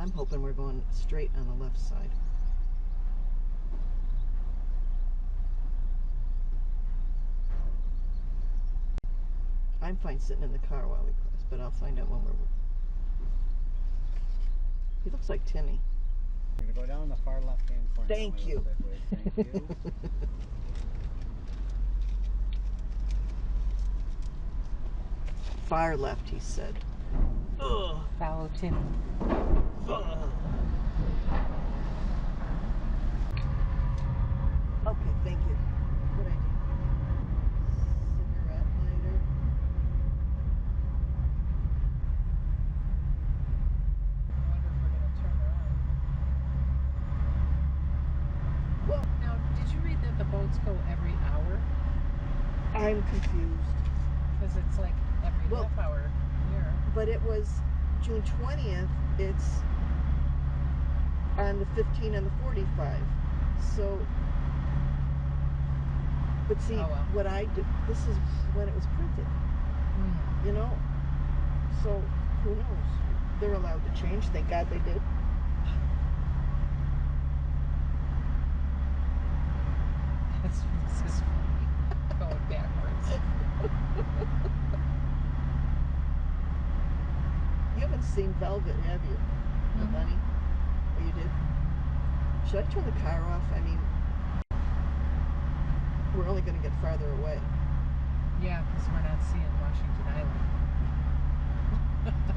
I'm hoping we're going straight on the left side. I'm fine sitting in the car while we cross, but I'll find out when we're... He looks like Timmy. You're going to go down the far left-hand corner. Thank you. Thank you. Far left, he said. Ugh. Follow Timmy. Okay, thank you. Good idea. Cigarette lighter. I wonder if we're going to turn around. Well, now, did you read that the boats go every hour? I'm confused. Because it's like every half hour here. But it was June 20th. It's on the 15 and the 45. So, but see, what I did, this is when it was printed. You know? So, who knows? They're allowed to change. Thank God they did. This is funny. Going backwards. You haven't seen Velvet, have you? The bunny? Oh, you did? Should I turn the car off? I mean, we're only going to get farther away. Yeah, because we're not seeing Washington Island.